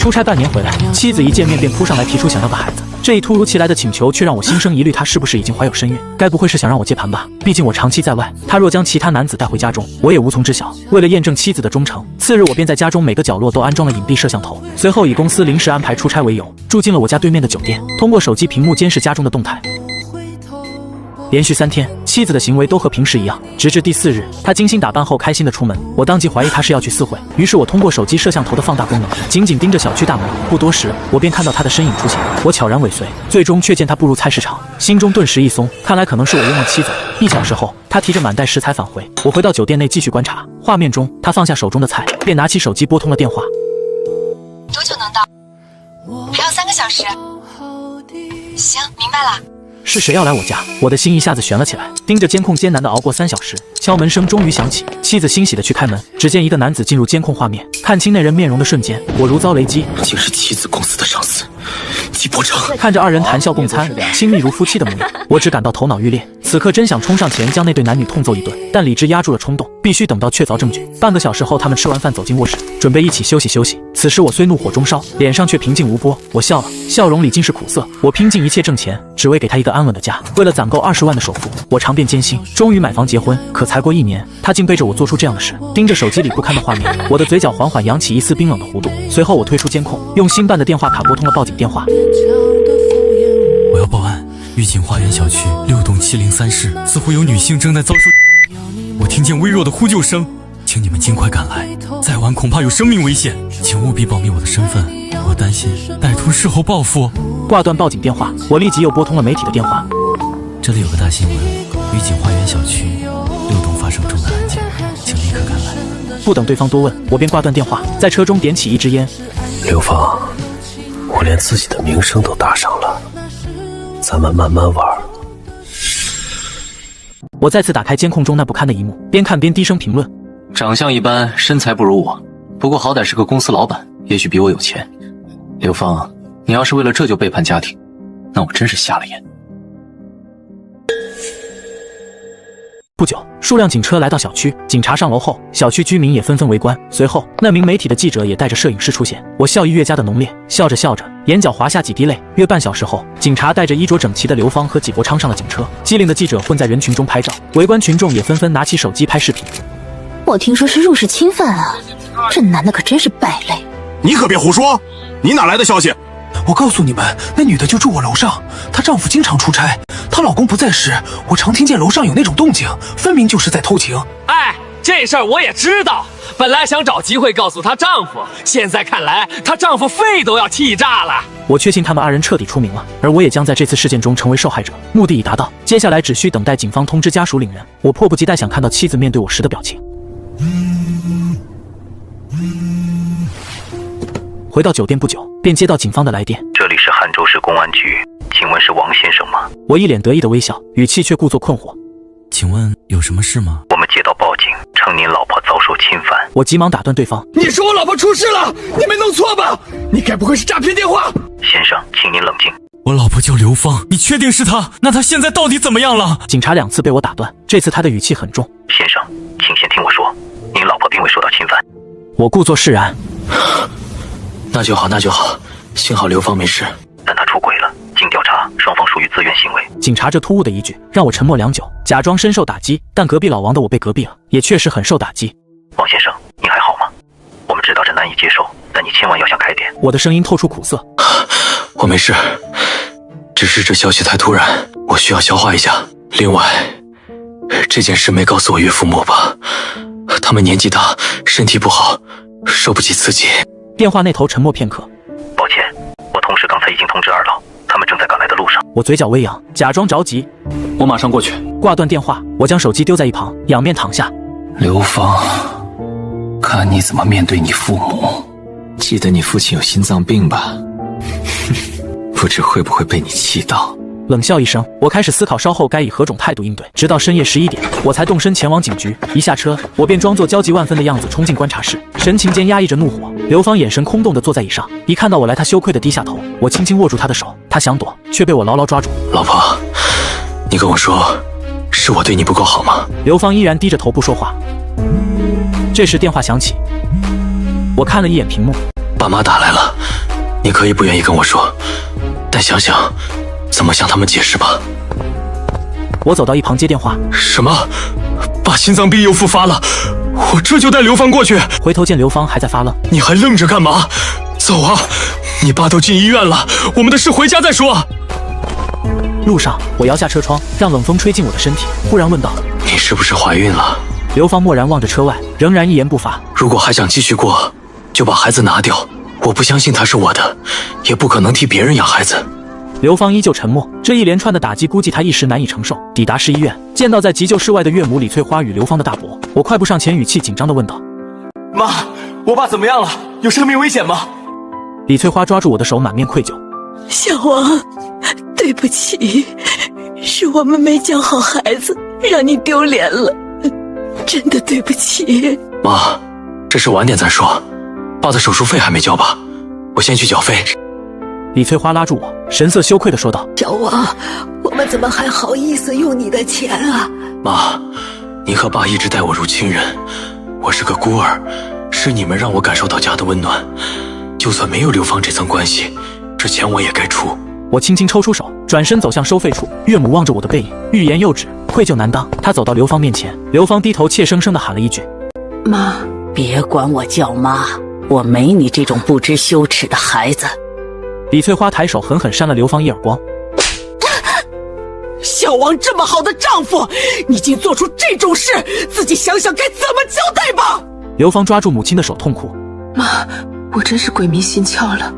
出差半年回来，妻子一见面便扑上来提出想要个孩子。这一突如其来的请求却让我心生疑虑，她是不是已经怀有身孕？该不会是想让我接盘吧？毕竟我长期在外，她若将其他男子带回家中，我也无从知晓。为了验证妻子的忠诚，次日我便在家中每个角落都安装了隐蔽摄像头，随后以公司临时安排出差为由，住进了我家对面的酒店，通过手机屏幕监视家中的动态。连续3天，妻子的行为都和平时一样，直至第4日，她精心打扮后开心地出门，我当即怀疑她是要去私会，于是我通过手机摄像头的放大功能，紧紧盯着小区大门。不多时，我便看到她的身影出现，我悄然尾随，最终却见她步入菜市场，心中顿时一松，看来可能是我冤枉妻子。1小时后，她提着满袋食材返回，我回到酒店内继续观察。画面中，她放下手中的菜，便拿起手机拨通了电话。多久能到？还有3个小时。行，明白了。是谁要来我家？我的心一下子悬了起来，盯着监控艰难地熬过3小时，敲门声终于响起，妻子欣喜地去开门，只见一个男子进入监控画面，看清那人面容的瞬间，我如遭雷击，竟是妻子公司的上司纪伯成。看着2人谈笑共餐，亲密如夫妻的模样，我只感到头脑欲裂。此刻真想冲上前将那对男女痛揍一顿，但理智压住了冲动，必须等到确凿证据。半个小时后，他们吃完饭走进卧室，准备一起休息休息。此时我虽怒火中烧，脸上却平静无波。我笑了，笑容里尽是苦涩。我拼尽一切挣钱，只为给他一个安稳的家。为了攒够20万的首付，我尝遍艰辛，终于买房结婚。可才过1年，他竟背着我做出这样的事。盯着手机里不堪的画面，我的嘴角缓缓扬起一丝冰冷的弧度。随后我退出监控，用新办的电话卡拨通了报警电话。我要报案，御景花园小区6栋703室，似乎有女性正在遭受。我听见微弱的呼救声，请你们尽快赶来，再晚恐怕有生命危险，请务必保密我的身份，我担心歹徒事后报复。挂断报警电话，我立即又拨通了媒体的电话。这里有个大新闻，御景花园小区6栋发生重大案件，请立刻赶来。不等对方多问，我便挂断电话，在车中点起一支烟。刘芳，我连自己的名声都搭上了，咱们慢慢玩。我再次打开监控中那不堪的一幕，边看边低声评论：长相一般，身材不如我，不过好歹是个公司老板，也许比我有钱。刘芳，你要是为了这就背叛家庭，那我真是瞎了眼。不久，数辆警车来到小区，警察上楼后，小区居民也纷纷围观。随后，那名媒体的记者也带着摄影师出现。我笑意越加的浓烈，笑着笑着，眼角滑下几滴泪。约半小时后，警察带着衣着整齐的刘芳和纪伯昌上了警车。机灵的记者混在人群中拍照，围观群众也纷纷拿起手机拍视频。我听说是入室侵犯啊，这男的可真是败类。你可别胡说，你哪来的消息？我告诉你们，那女的就住我楼上，她丈夫经常出差，她老公不在时，我常听见楼上有那种动静，分明就是在偷情。哎，这事儿我也知道，本来想找机会告诉她丈夫，现在看来她丈夫肺都要气炸了。我确信他们2人彻底出名了，而我也将在这次事件中成为受害者，目的已达到，接下来只需等待警方通知家属领人。我迫不及待想看到妻子面对我时的表情。回到酒店不久，便接到警方的来电。这里是汉州市公安局，请问是王先生吗？我一脸得意的微笑，语气却故作困惑。请问有什么事吗？我们接到报警，称您老婆遭受侵犯。我急忙打断对方。你说我老婆出事了，你没弄错吧？你该不会是诈骗电话？先生，请您冷静。我老婆叫刘芳，你确定是她？那她现在到底怎么样了？警察2次被我打断，这次他的语气很重。先生，请先听我说，您老婆并未受到侵犯。我故作释然。那就好，那就好，幸好刘芳没事。但她出轨了，经调查，双方属于自愿行为。警察这突兀的一句让我沉默良久，假装深受打击。但隔壁老王的我被隔壁了，也确实很受打击。王先生，你还好吗？我们知道这难以接受，但你千万要想开点。我的声音透出苦涩。我没事，只是这消息太突然，我需要消化一下。另外，这件事没告诉我岳父母吧，他们年纪大，身体不好，受不起刺激。电话那头沉默片刻。抱歉，我同事刚才已经通知2楼，他们正在赶来的路上。我嘴角微扬，假装着急。我马上过去。挂断电话，我将手机丢在一旁，仰面躺下。刘芳，看你怎么面对你父母。记得你父亲有心脏病吧？不知会不会被你气到。冷笑一声，我开始思考稍后该以何种态度应对。直到深夜11点，我才动身前往警局。一下车，我便装作焦急万分的样子冲进观察室，神情间压抑着怒火。刘芳眼神空洞地坐在椅上，一看到我来，她羞愧地低下头。我轻轻握住她的手，她想躲，却被我牢牢抓住。老婆，你跟我说，是我对你不够好吗？刘芳依然低着头不说话。这时电话响起，我看了一眼屏幕，爸妈打来了，你可以不愿意跟我说，但想想怎么向他们解释吧。我走到一旁接电话。什么？爸心脏病又复发了？我这就带刘芳过去。回头见刘芳还在发愣。你还愣着干嘛？走啊！你爸都进医院了，我们的事回家再说。路上，我摇下车窗，让冷风吹进我的身体，忽然问道：你是不是怀孕了？刘芳默然望着车外，仍然一言不发。如果还想继续过，就把孩子拿掉。我不相信他是我的，也不可能替别人养孩子。刘芳依旧沉默，这一连串的打击估计她一时难以承受。抵达市医院，见到在急救室外的岳母李翠花与刘芳的大伯，我快步上前，语气紧张地问道：妈，我爸怎么样了？有生命危险吗？李翠花抓住我的手，满面愧疚。小王，对不起，是我们没教好孩子，让你丢脸了，真的对不起。妈，这事晚点再说，爸的手术费还没交吧？我先去缴费。李翠花拉住我，神色羞愧地说道：小王，我们怎么还好意思用你的钱啊？妈，你和爸一直待我如亲人，我是个孤儿，是你们让我感受到家的温暖。就算没有刘芳这层关系，这钱我也该出。我轻轻抽出手，转身走向收费处。岳母望着我的背影，欲言又止，愧疚难当。她走到刘芳面前，刘芳低头怯生生地喊了一句：妈。别管我叫妈，我没你这种不知羞耻的孩子。李翠花抬手狠狠扇了刘芳一耳光。小王这么好的丈夫，你竟做出这种事，自己想想该怎么交代吧。刘芳抓住母亲的手痛哭：妈，我真是鬼迷心窍了，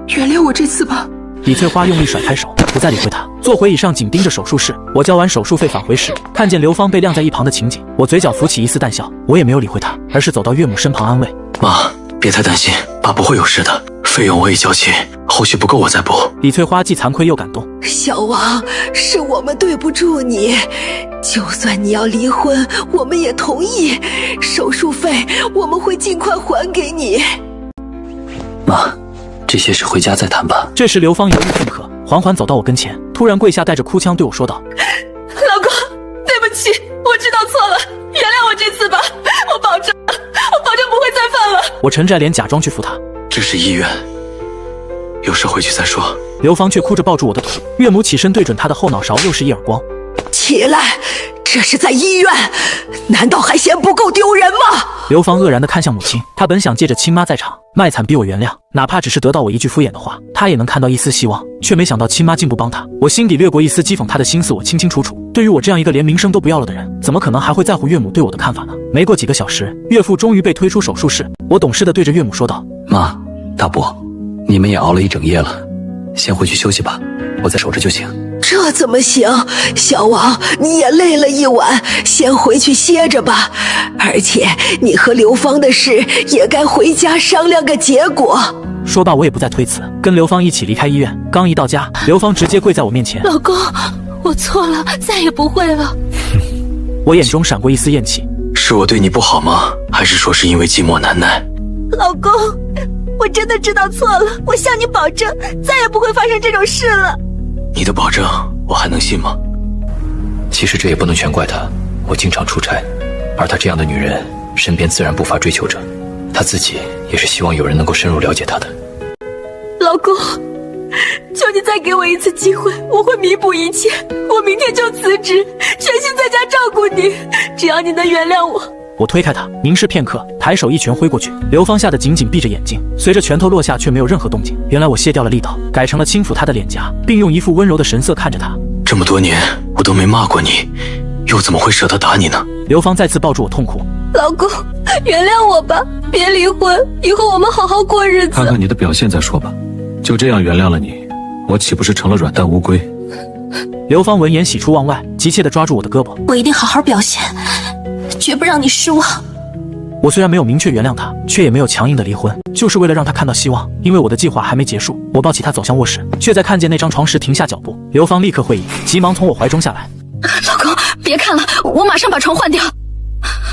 原谅我这次吧。李翠花用力甩开手，不再理会他，坐回椅上紧盯着手术室。我交完手术费返回时，看见刘芳被晾在一旁的情景，我嘴角浮起一丝淡笑。我也没有理会他，而是走到岳母身旁安慰：妈，别太担心，爸不会有事的，费用我已交齐，后续不够我再补。李翠花既惭愧又感动：小王，是我们对不住你，就算你要离婚，我们也同意，手术费我们会尽快还给你。妈，这些事回家再谈吧。这时刘芳犹豫片刻，缓缓走到我跟前，突然跪下，带着哭腔对我说道：老公，对不起，我知道错了，原谅我这次吧，我保证不会再犯了。我沉着脸假装去扶她。这是医院，有事回去再说。刘芳却哭着抱住我的腿，岳母起身对准她的后脑勺又是一耳光。起来，这是在医院，难道还嫌不够丢人吗？刘芳愕然地看向母亲，她本想借着亲妈在场卖惨逼我原谅，哪怕只是得到我一句敷衍的话，她也能看到一丝希望，却没想到亲妈竟不帮她。我心底掠过一丝讥讽她的心思，我清清楚楚，对于我这样一个连名声都不要了的人，怎么可能还会在乎岳母对我的看法呢？没过几个小时，岳父终于被推出手术室，我懂事地对着岳母说道：妈，大伯，你们也熬了一整夜了，先回去休息吧，我再守着就行。这怎么行？小王，你也累了一晚，先回去歇着吧。而且你和刘芳的事也该回家商量个结果。说罢，我也不再推辞，跟刘芳一起离开医院。刚一到家，刘芳直接跪在我面前：老公，我错了，再也不会了。我眼中闪过一丝厌弃：是我对你不好吗？还是说是因为寂寞难耐？老公，我真的知道错了，我向你保证，再也不会发生这种事了。你的保证我还能信吗？其实这也不能全怪她，我经常出差，而她这样的女人身边自然不乏追求者，她自己也是希望有人能够深入了解她的。老公，求你再给我一次机会，我会弥补一切，我明天就辞职，全心在家照顾你，只要你能原谅我。我推开他，凝视片刻，抬手一拳挥过去。刘芳吓得紧紧闭着眼睛，随着拳头落下，却没有任何动静。原来我卸掉了力道，改成了轻抚她的脸颊，并用一副温柔的神色看着她。这么多年我都没骂过你，又怎么会舍得打你呢？刘芳再次抱住我痛哭：老公，原谅我吧，别离婚，以后我们好好过日子。看看你的表现再说吧。就这样原谅了你，我岂不是成了软蛋乌龟？刘芳闻言喜出望外，急切地抓住我的胳膊：我一定好好表现，绝不让你失望。我虽然没有明确原谅他，却也没有强硬的离婚，就是为了让他看到希望。因为我的计划还没结束，我抱起他走向卧室，却在看见那张床时停下脚步。刘芳立刻会意，急忙从我怀中下来：老公，别看了，我马上把床换掉。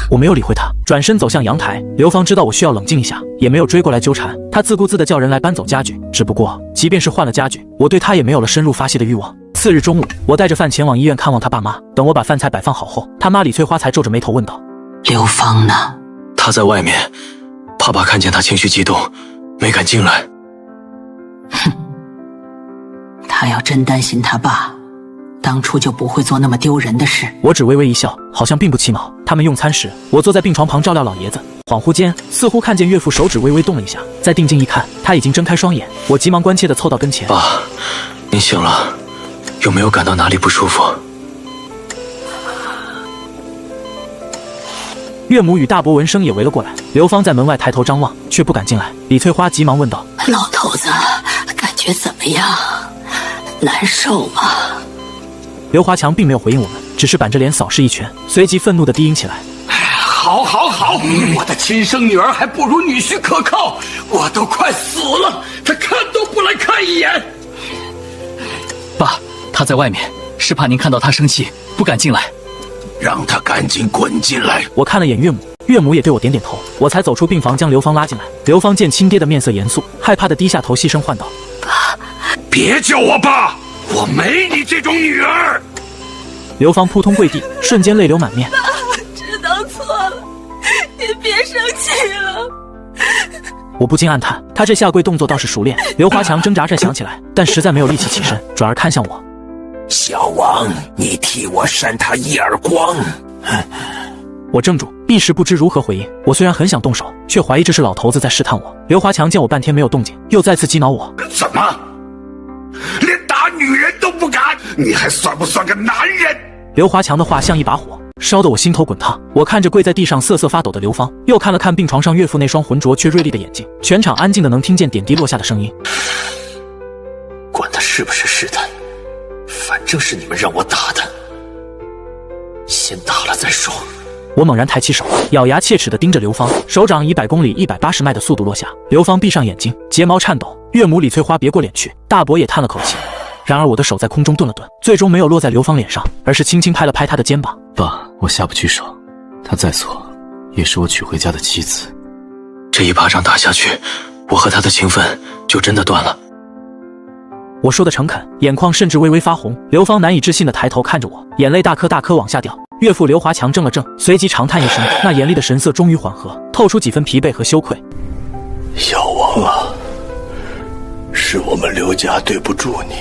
我没有理会他，转身走向阳台。刘芳知道我需要冷静一下，也没有追过来纠缠，她自顾自地叫人来搬走家具。只不过，即便是换了家具，我对她也没有了深入发泄的欲望。次日中午，我带着饭前往医院看望他爸妈。等我把饭菜摆放好后，他妈李翠花才皱着眉头问道：刘芳呢？他在外面，怕爸看见他情绪激动，没敢进来。他要真担心他爸，当初就不会做那么丢人的事。我只微微一笑，好像并不气恼。他们用餐时，我坐在病床旁照料老爷子，恍惚间似乎看见岳父手指微微动了一下，再定睛一看，他已经睁开双眼。我急忙关切地凑到跟前：“爸，您醒了，有没有感到哪里不舒服？”岳母与大伯闻声也围了过来。刘芳在门外抬头张望，却不敢进来。李翠花急忙问道：“老头子，感觉怎么样？难受吗？”刘华强并没有回应我们，只是板着脸扫视一圈，随即愤怒地低吟起来：“好，我的亲生女儿还不如女婿可靠，我都快死了，他看都不来看一眼。”爸，他在外面，是怕您看到他生气，不敢进来。让他赶紧滚进来。我看了眼岳母，岳母也对我点点头，我才走出病房，将刘芳拉进来。刘芳见亲爹的面色严肃，害怕地低下头，细声唤道：“爸，别叫我爸，我没你这种女儿。”刘芳扑通跪地，瞬间泪流满面。爸，知道错了，您别生气了。我不禁暗叹，他这下跪动作倒是熟练。刘华强挣扎着想起来，但实在没有力气起身，转而看向我：“小王，你替我扇他一耳光。”我怔住，一时不知如何回应。我虽然很想动手，却怀疑这是老头子在试探我。刘华强见我半天没有动静，又再次激恼我：“怎么，连打女人都不敢？你还算不算个男人？”刘华强的话像一把火，烧得我心头滚烫。我看着跪在地上瑟瑟发抖的刘芳，又看了看病床上岳父那双浑浊却锐利的眼睛，全场安静的能听见点滴落下的声音。管他是不是试探，反正是你们让我打的，先打了再说。我猛然抬起手，咬牙切齿地盯着刘芳，手掌以100公里180迈的速度落下。刘芳闭上眼睛，睫毛颤抖。岳母李翠花别过脸去，大伯也叹了口气。然而我的手在空中顿了顿，最终没有落在刘芳脸上，而是轻轻拍了拍她的肩膀：“爸，我下不去手，她再错，也是我娶回家的妻子。这一巴掌打下去，我和他的情分就真的断了。”我说的诚恳，眼眶甚至微微发红。刘芳难以置信地抬头看着我，眼泪大颗大颗往下掉。岳父刘华强怔了怔，随即长叹一声，那严厉的神色终于缓和，透出几分疲惫和羞愧：“小王啊，是我们刘家对不住你。”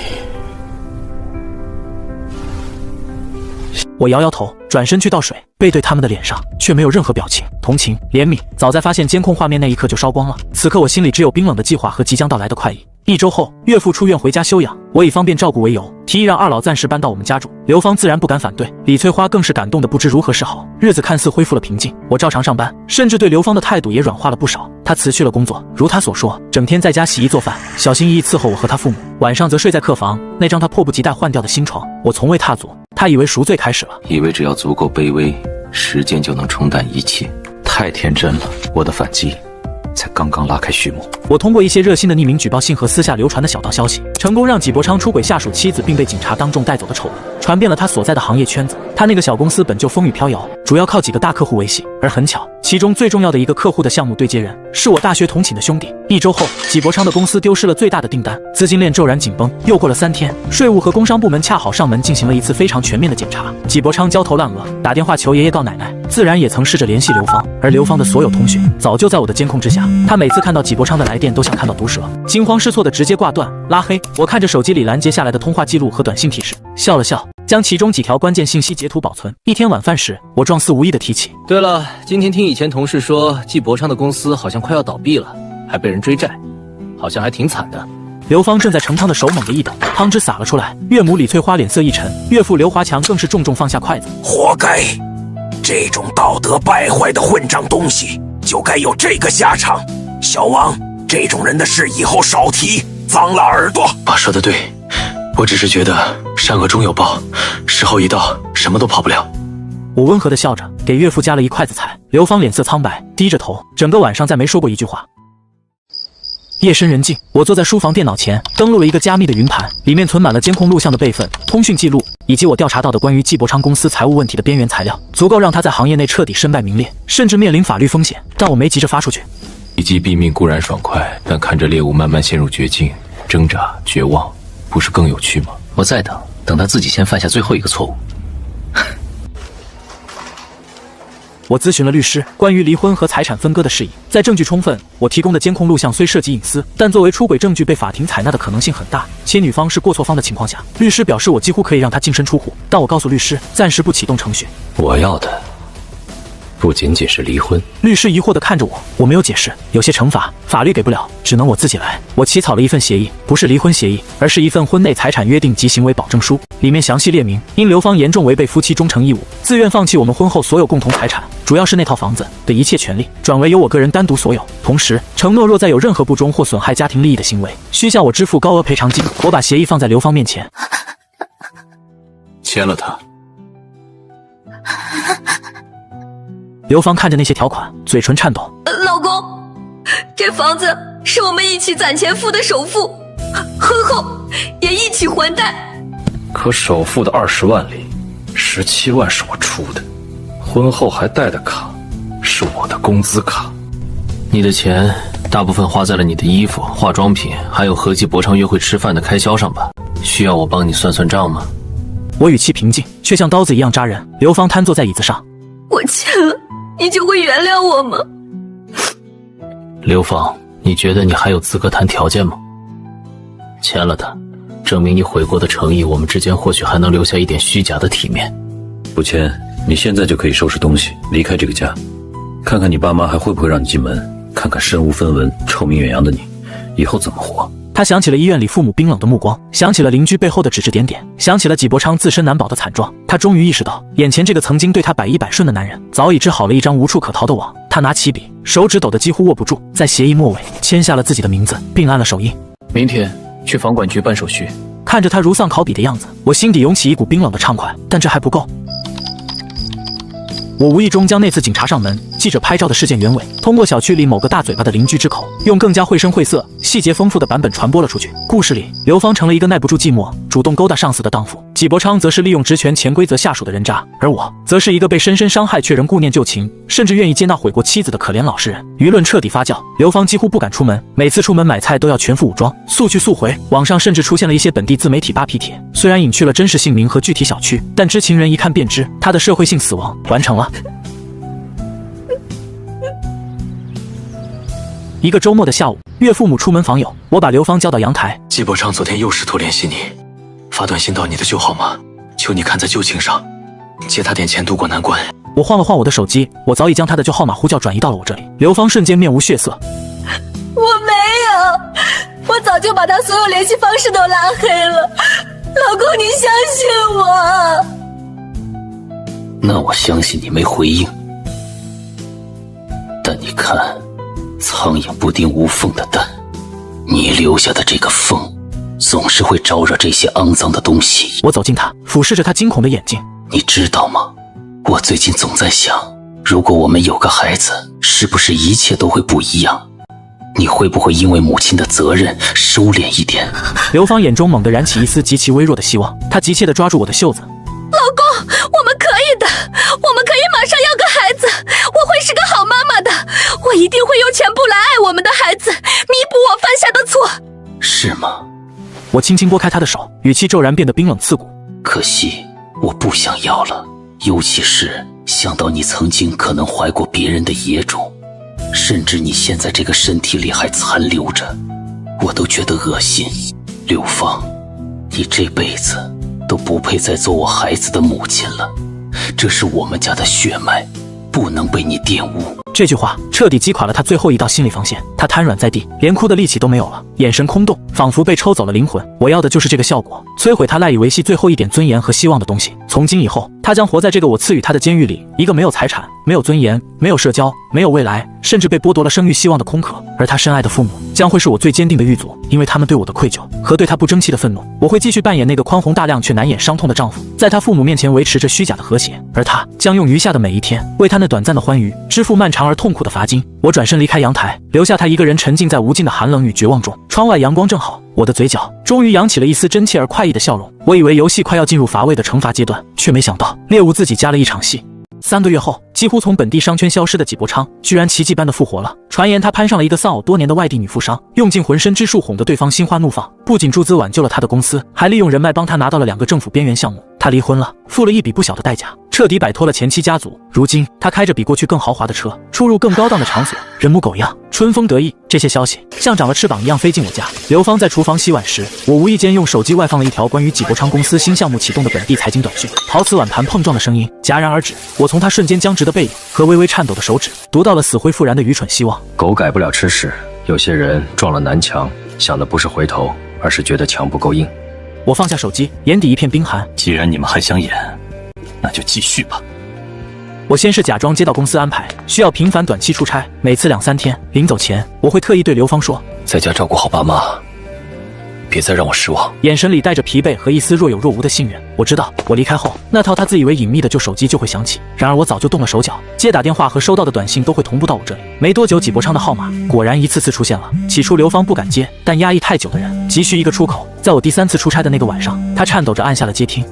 我摇摇头，转身去倒水，背对他们的脸上却没有任何表情，同情、怜悯早在发现监控画面那一刻就烧光了。此刻我心里只有冰冷的计划和即将到来的快意。1周后，岳父出院回家休养，我以方便照顾为由，提议让二老暂时搬到我们家住。刘芳自然不敢反对，李翠花更是感动的不知如何是好。日子看似恢复了平静，我照常上班，甚至对刘芳的态度也软化了不少。她辞去了工作，如她所说，整天在家洗衣做饭，小心翼翼伺候我和她父母，晚上则睡在客房那张她迫不及待换掉的新床。我从未踏足，她以为赎罪开始了，以为只要足够卑微，时间就能冲淡一切，太天真了。我的反击才刚刚拉开序幕。我通过一些热心的匿名举报信和私下流传的小道消息，成功让纪伯昌出轨下属妻子并被警察当众带走的丑闻传遍了他所在的行业圈子。他那个小公司本就风雨飘摇，主要靠几个大客户维系，而很巧，其中最重要的一个客户的项目对接人是我大学同寝的兄弟。1周后，纪伯昌的公司丢失了最大的订单，资金链骤然紧绷。又过了3天，税务和工商部门恰好上门进行了一次非常全面的检查。纪伯昌焦头烂额，打电话求爷爷告奶奶，自然也曾试着联系刘芳，而刘芳的所有通讯早就在我的监控之下。他每次看到纪伯昌的来电都像看到毒蛇，惊慌失措的直接挂断拉黑。我看着手机里拦截下来的通话记录和短信提示，笑了笑，将其中几条关键信息截图保存。一天晚饭时，我状似无意的提起：“对了，今天听以前同事说，纪伯昌的公司好像快要倒闭了，还被人追债，好像还挺惨的。”刘芳正在盛汤的手猛地一抖，汤汁洒了出来。岳母李翠花脸色一沉，岳父刘华强更是重重放下筷子：“活该！这种道德败坏的混账东西，就该有这个下场。小王，这种人的事以后少提，脏了耳朵。”爸说的对，我只是觉得善恶终有报，时候一到，什么都跑不了。我温和地笑着，给岳父夹了一筷子菜。刘芳脸色苍白，低着头，整个晚上再没说过一句话。夜深人静，我坐在书房电脑前，登录了一个加密的云盘，里面存满了监控录像的备份、通讯记录，以及我调查到的关于纪伯昌公司财务问题的边缘材料，足够让他在行业内彻底身败名裂，甚至面临法律风险。但我没急着发出去。一击毙命固然爽快，但看着猎物慢慢陷入绝境、挣扎、绝望，不是更有趣吗？我再等，等他自己先犯下最后一个错误。我咨询了律师关于离婚和财产分割的事宜，在证据充分，我提供的监控录像虽涉及隐私，但作为出轨证据被法庭采纳的可能性很大，且女方是过错方的情况下，律师表示我几乎可以让她净身出户，但我告诉律师暂时不启动程序。我要的不仅仅是离婚。律师疑惑地看着我，我没有解释，有些惩罚法律给不了，只能我自己来。我起草了一份协议，不是离婚协议，而是一份婚内财产约定及行为保证书，里面详细列明，因刘芳严重违背夫妻忠诚义务，自愿放弃我们婚后所有共同财产，主要是那套房子的一切权利，转为由我个人单独所有。同时承诺若再有任何不忠或损害家庭利益的行为，需向我支付高额赔偿金。我把协议放在刘芳面前，签了它。刘芳看着那些条款，嘴唇颤抖。老公，这房子是我们一起攒钱付的首付，婚后也一起还贷。可首付的20万里，17万是我出的，婚后还贷的卡是我的工资卡。你的钱大部分花在了你的衣服、化妆品，还有和季伯昌约会吃饭的开销上吧？需要我帮你算算账吗？我语气平静，却像刀子一样扎人。刘芳瘫坐在椅子上，我签了，你就会原谅我吗？刘芳，你觉得你还有资格谈条件吗？签了它，证明你悔过的诚意，我们之间或许还能留下一点虚假的体面。不签，你现在就可以收拾东西离开这个家，看看你爸妈还会不会让你进门，看看身无分文、臭名远扬的你，以后怎么活。他想起了医院里父母冰冷的目光，想起了邻居背后的指指点点，想起了纪伯昌自身难保的惨状。他终于意识到，眼前这个曾经对他百依百顺的男人，早已织好了一张无处可逃的网。他拿起笔，手指抖得几乎握不住，在协议末尾签下了自己的名字，并按了手印。明天去房管局办手续。看着他如丧考妣的样子，我心底涌起一股冰冷的畅快，但这还不够。我无意中将那次警察上门记者拍照的事件原委，通过小区里某个大嘴巴的邻居之口，用更加绘声绘色、细节丰富的版本传播了出去。故事里，刘芳成了一个耐不住寂寞、主动勾搭上司的荡妇，纪伯昌则是利用职权潜规则下属的人渣，而我则是一个被深深伤害却仍顾念旧情，甚至愿意接纳悔过妻子的可怜老实人。舆论彻底发酵，刘芳几乎不敢出门，每次出门买菜都要全副武装，速去速回。网上甚至出现了一些本地自媒体扒皮帖，虽然隐去了真实姓名和具体小区，但知情人一看便知，他的社会性死亡完成了。一个周末的下午，岳父母出门访友，我把刘芳叫到阳台。纪伯昌昨天又试图联系你，发短信到你的旧号码，求你看在旧情上，借他点钱渡过难关。我晃了晃我的手机，我早已将他的旧号码呼叫转移到了我这里。刘芳瞬间面无血色。我没有，我早就把他所有联系方式都拉黑了。老公，你相信我。那我相信你没回应，但你看，苍蝇不叮无缝的蛋，你留下的这个缝，总是会招惹这些肮脏的东西。我走近他，俯视着他惊恐的眼睛。你知道吗？我最近总在想，如果我们有个孩子，是不是一切都会不一样？你会不会因为母亲的责任收敛一点？刘芳眼中猛地燃起一丝极其微弱的希望，她急切地抓住我的袖子。老公，我们可以的，我们可以马上要个孩子，我会是个好妈妈的，我一定会用全部来爱我们的孩子，弥补我犯下的错。是吗？我轻轻拨开他的手，语气骤然变得冰冷刺骨。可惜我不想要了，尤其是想到你曾经可能怀过别人的野种，甚至你现在这个身体里还残留着，我都觉得恶心。刘芳，你这辈子都不配再做我孩子的母亲了，这是我们家的血脉，不能被你玷污。这句话彻底击垮了他最后一道心理防线，他瘫软在地，连哭的力气都没有了，眼神空洞，仿佛被抽走了灵魂。我要的就是这个效果，摧毁他赖以维系最后一点尊严和希望的东西。从今以后，他将活在这个我赐予他的监狱里，一个没有财产、没有尊严、没有社交、没有未来，甚至被剥夺了生育希望的空壳。而他深爱的父母将会是我最坚定的狱卒，因为他们对我的愧疚和对他不争气的愤怒。我会继续扮演那个宽宏大量却难掩伤痛的丈夫，在他父母面前维持着虚假的和谐，而他将用余下的每一天为他那短暂的欢愉支付漫长而痛苦的罚金。我转身离开阳台，留下他一个人沉浸在无尽的寒冷与绝望中。窗外阳光正好，我的嘴角终于扬起了一丝真切而快意的笑容。我以为游戏快要进入乏味的惩罚阶段，却没想到猎物自己加了一场戏。3个月后，几乎从本地商圈消失的纪伯昌居然奇迹般的复活了。传言他攀上了一个丧偶多年的外地女富商，用尽浑身之术哄得对方心花怒放，不仅注资挽救了他的公司，还利用人脉帮他拿到了2个政府边缘项目。他离婚了，付了一笔不小的代价，彻底摆脱了前妻家族。如今他开着比过去更豪华的车，出入更高档的场所，人模狗样，春风得意。这些消息像长了翅膀一样飞进我家。刘芳在厨房洗碗时，我无意间用手机外放了一条关于纪伯昌公司新项目启动的本地财经短讯。陶瓷碗盘碰撞的声音戛然而止，我从他瞬间僵直的背影和微微颤抖的手指读到了死灰复燃的愚蠢希望。狗改不了吃屎，有些人撞了南墙，想的不是回头，而是觉得墙不够硬。我放下手机，眼底一片冰寒。既然你们还想演，那就继续吧。我先是假装接到公司安排，需要频繁短期出差，每次2-3天。临走前，我会特意对刘芳说，在家照顾好爸妈，别再让我失望。眼神里带着疲惫和一丝若有若无的信任。我知道，我离开后，那套他自以为隐秘的旧手机就会响起。然而我早就动了手脚，接打电话和收到的短信都会同步到我这里。没多久，纪伯昌的号码果然一次次出现了。起初刘芳不敢接，但压抑太久的人急需一个出口。在我第3次出差的那个晚上，他颤抖着按下了接听。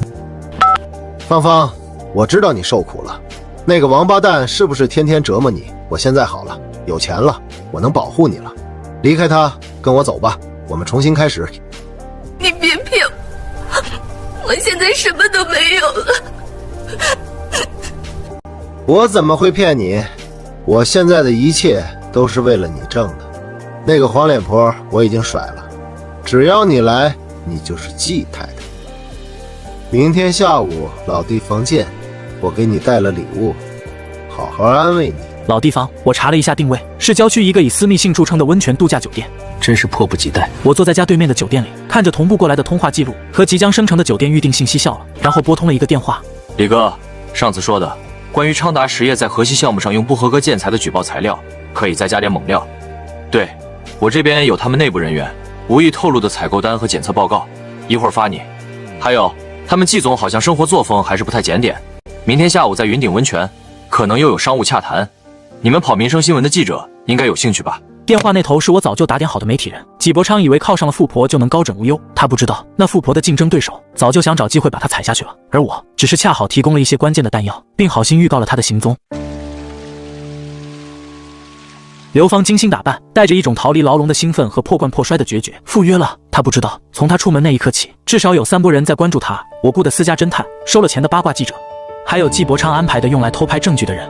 芳芳，我知道你受苦了，那个王八蛋是不是天天折磨你？我现在好了，有钱了，我能保护你了。离开他，跟我走吧，我们重新开始。你别骗我，我现在什么都没有了。我怎么会骗你？我现在的一切都是为了你挣的。那个黄脸婆我已经甩了，只要你来，你就是季太太。明天下午老地方见，我给你带了礼物，好好安慰你。老地方，我查了一下定位，是郊区一个以私密性著称的温泉度假酒店。真是迫不及待。我坐在家对面的酒店里，看着同步过来的通话记录和即将生成的酒店预订信息笑了，然后拨通了一个电话。李哥，上次说的关于昌达实业在河西项目上用不合格建材的举报材料，可以再加点猛料。对，我这边有他们内部人员无意透露的采购单和检测报告，一会儿发你。还有，他们季总好像生活作风还是不太检点，明天下午在云顶温泉可能又有商务洽谈，你们跑民生新闻的记者应该有兴趣吧。电话那头是我早就打点好的媒体人。纪伯昌以为靠上了富婆就能高枕无忧，他不知道那富婆的竞争对手早就想找机会把他踩下去了，而我只是恰好提供了一些关键的弹药，并好心预告了他的行踪。刘芳精心打扮，带着一种逃离牢笼的兴奋和破罐破摔的决绝，赴约了。他不知道，从他出门那一刻起，至少有3拨人在关注他。我雇的私家侦探，收了钱的八卦记者，还有纪伯昌安排的用来偷拍证据的人。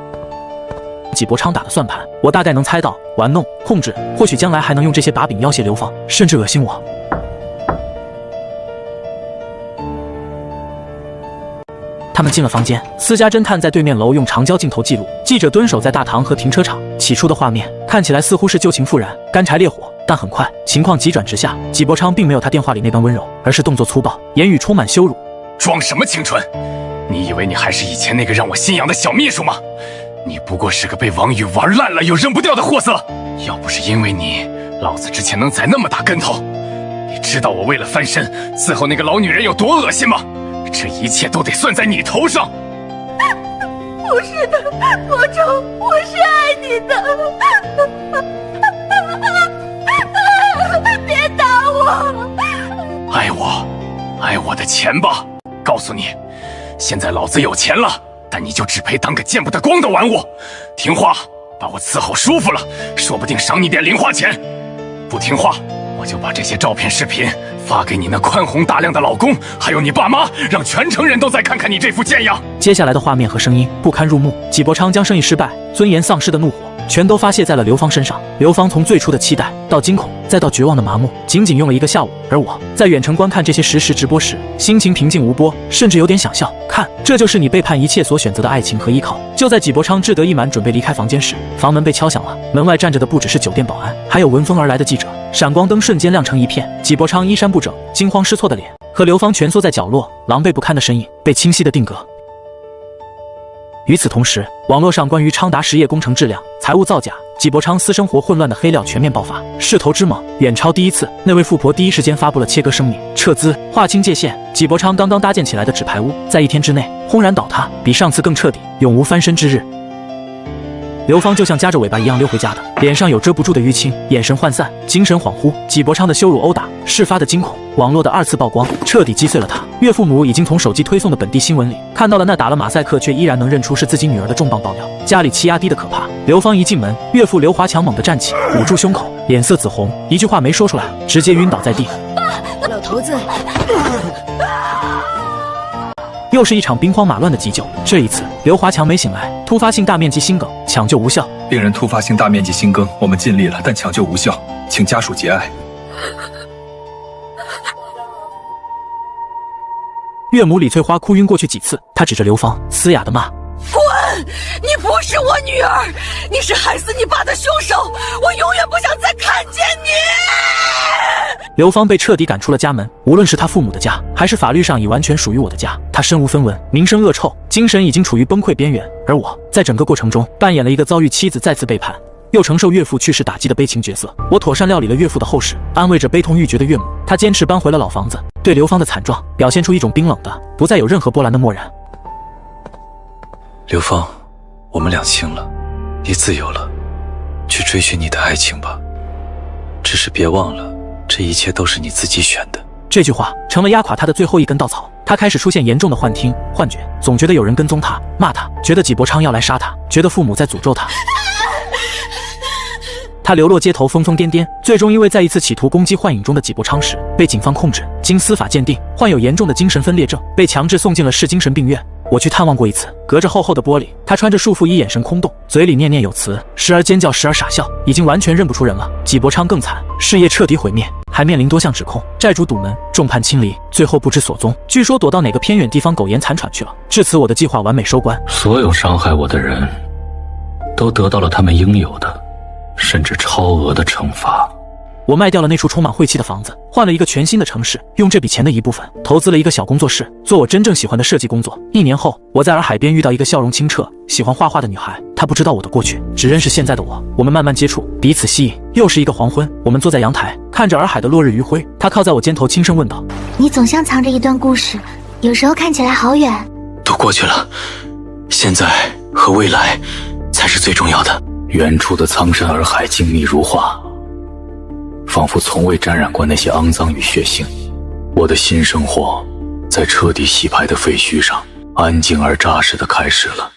纪伯昌打的算盘，我大概能猜到，玩弄、控制，或许将来还能用这些把柄要挟刘芳，甚至恶心我。他们进了房间，私家侦探在对面楼用长焦镜头记录，记者蹲守在大堂和停车场。起初的画面看起来似乎是旧情复燃，干柴烈火，但很快情况急转直下。纪伯昌并没有他电话里那般温柔，而是动作粗暴，言语充满羞辱。装什么清纯？你以为你还是以前那个让我心痒的小秘书吗？你不过是个被王宇玩烂了又扔不掉的货色。要不是因为你，老子之前能栽那么大跟头。你知道我为了翻身伺候那个老女人有多恶心吗？这一切都得算在你头上。不是的，国忠，我是爱你的。别打我！爱我的钱吧。告诉你，现在老子有钱了，但你就只配当个见不得光的玩物。听话，把我伺候舒服了，说不定赏你点零花钱。不听话，我就把这些照片视频发给你那宽宏大量的老公，还有你爸妈，让全城人都再看看你这副贱样。接下来的画面和声音不堪入目，纪伯昌将生意失败、尊严丧失的怒火全都发泄在了刘芳身上。刘芳从最初的期待到惊恐，再到绝望的麻木，仅仅用了1个下午。而我在远程观看这些实时直播时，心情平静无波，甚至有点想笑。看，这就是你背叛一切所选择的爱情和依靠。就在纪伯昌志得意满准备离开房间时，房门被敲响了。门外站着的不只是酒店保安，还有闻风而来的记者。闪光灯瞬间亮成一片，纪伯昌衣衫不整、惊慌失措的脸和刘芳蜷缩在角落、狼狈不堪的身影被清晰的定格。与此同时，网络上关于昌达实业工程质量、财务造假、纪伯昌私生活混乱的黑料全面爆发，势头之猛远超第一次。那位富婆第一时间发布了切割声明，撤资，划清界限。纪伯昌刚刚搭建起来的纸牌屋，在1天之内轰然倒塌，比上次更彻底，永无翻身之日。刘芳就像夹着尾巴一样溜回家的，脸上有遮不住的淤青，眼神涣散，精神恍惚。纪伯昌的羞辱、殴打，事发的惊恐，网络的2次曝光，彻底击碎了他。岳父母已经从手机推送的本地新闻里看到了那打了马赛克却依然能认出是自己女儿的重磅爆料，家里气压低的可怕。刘芳一进门，岳父刘华强猛地站起，捂住胸口，脸色紫红，一句话没说出来，直接晕倒在地。老头子。又是一场兵荒马乱的急救。这一次，刘华强没醒来，突发性大面积心梗，抢救无效。病人突发性大面积心梗，我们尽力了，但抢救无效，请家属节哀。岳母李翠花哭晕过去几次，她指着刘芳嘶哑的骂：“滚！你不是我女儿，你是害死你爸的凶手！我永远不想再看见你！”刘芳被彻底赶出了家门，无论是他父母的家，还是法律上已完全属于我的家，他身无分文，名声恶臭，精神已经处于崩溃边缘。而我在整个过程中扮演了一个遭遇妻子再次背叛，又承受岳父去世打击的悲情角色。我妥善料理了岳父的后事，安慰着悲痛欲绝的岳母。他坚持搬回了老房子，对刘芳的惨状表现出一种冰冷的、不再有任何波澜的漠然。刘芳，我们两清了，你自由了，去追寻你的爱情吧。只是别忘了，这一切都是你自己选的。这句话成了压垮他的最后一根稻草。他开始出现严重的幻听、幻觉，总觉得有人跟踪他、骂他，觉得纪伯昌要来杀他，觉得父母在诅咒他。他流落街头，疯疯癫癫，最终因为在一次企图攻击幻影中的纪伯昌时被警方控制，经司法鉴定患有严重的精神分裂症，被强制送进了市精神病院。我去探望过一次，隔着厚厚的玻璃，他穿着束缚衣，眼神空洞，嘴里念念有词，时而尖叫，时而傻笑，已经完全认不出人了。纪伯昌更惨，事业彻底毁灭，还面临多项指控，债主堵门，众叛亲离，最后不知所踪，据说躲到哪个偏远地方苟延残喘去了。至此，我的计划完美收官。所有伤害我的人都得到了他们应有的，甚至超额的惩罚。我卖掉了那处充满晦气的房子，换了一个全新的城市，用这笔钱的一部分投资了一个小工作室，做我真正喜欢的设计工作。1年后，我在洱海边遇到一个笑容清澈、喜欢画画的女孩，她不知道我的过去，只认识现在的我。我们慢慢接触，彼此吸引。又是一个黄昏，我们坐在阳台，看着洱海的落日余晖。她靠在我肩头，轻声问道：“你总像藏着一段故事，有时候看起来好远。”都过去了，现在和未来才是最重要的。远处的苍山洱海静谧如画，仿佛从未沾染过那些肮脏与血腥。我的新生活在彻底洗牌的废墟上，安静而扎实地开始了。